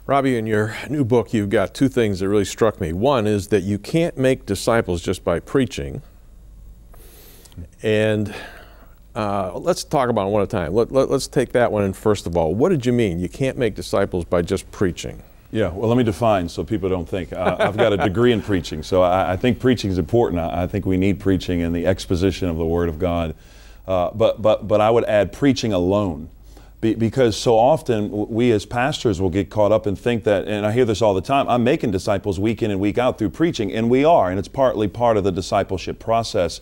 Robbie, in your new book, you've got two things that really struck me. One is that you can't make disciples just by preaching. And let's talk about it one at a time. Let's take that one in first of all. What did you mean? You can't make disciples by just preaching. Yeah, well, let me define so people don't think. I've got a degree in preaching, so I think preaching is important. I think we need preaching and the exposition of the Word of God. But I would add preaching alone. Because so often we as pastors will get caught up and think that, and I hear this all the time, I'm making disciples week in and week out through preaching, and we are, and it's partly part of the discipleship process.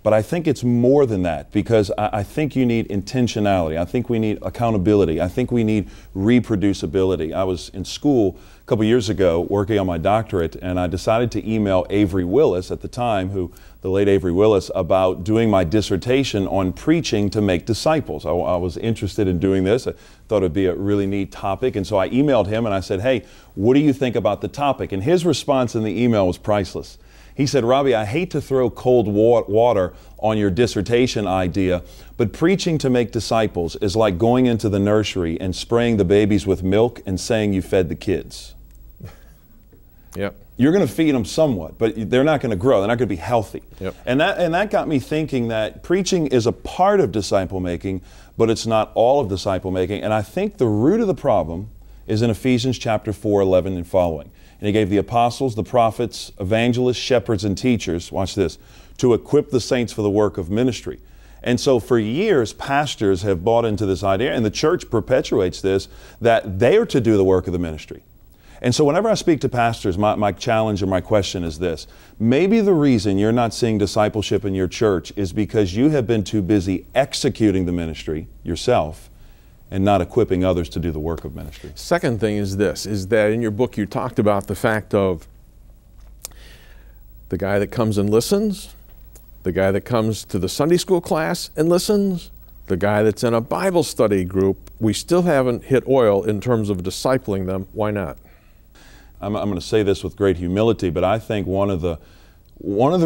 But I think it's more than that, because I think you need intentionality. I think we need accountability. I think we need reproducibility. I was in school a couple years ago working on my doctorate, and I decided to email Avery Willis at the time, the late Avery Willis, about doing my dissertation on preaching to make disciples. I was interested in doing this. I thought it would be a really neat topic, and so I emailed him and I said, hey, what do you think about the topic? And his response in the email was priceless. He said, Robbie, I hate to throw cold water on your dissertation idea, but preaching to make disciples is like going into the nursery and spraying the babies with milk and saying you fed the kids. Yep. You're going to feed them somewhat, but they're not going to grow. They're not going to be healthy. Yep. And that got me thinking that preaching is a part of disciple making, but it's not all of disciple making. And I think the root of the problem is in Ephesians chapter 4:11 and following. And he gave the apostles, the prophets, evangelists, shepherds, and teachers, watch this, to equip the saints for the work of ministry. And so for years, pastors have bought into this idea, and the church perpetuates this, that they are to do the work of the ministry. And so whenever I speak to pastors, my challenge or my question is this: maybe the reason you're not seeing discipleship in your church is because you have been too busy executing the ministry yourself and not equipping others to do the work of ministry. Second thing is this, is that in your book you talked about the fact of the guy that comes and listens, the guy that comes to the Sunday school class and listens, the guy that's in a Bible study group. We still haven't hit oil in terms of discipling them. Why not? I'm going to say this with great humility, but I think one of the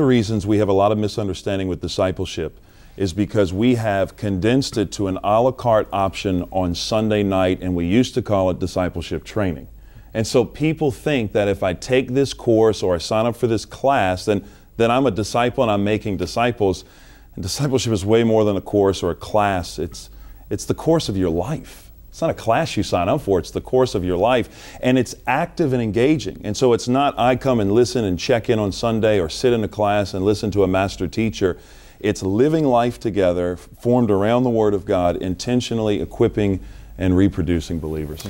reasons we have a lot of misunderstanding with discipleship is because we have condensed it to an a la carte option on Sunday night, and we used to call it discipleship training. And so people think that if I take this course or I sign up for this class, then I'm a disciple and I'm making disciples. And discipleship is way more than a course or a class. It's the course of your life. It's not a class you sign up for, it's the course of your life. And it's active and engaging. And so it's not I come and listen and check in on Sunday or sit in a class and listen to a master teacher. It's living life together, formed around the Word of God, intentionally equipping and reproducing believers.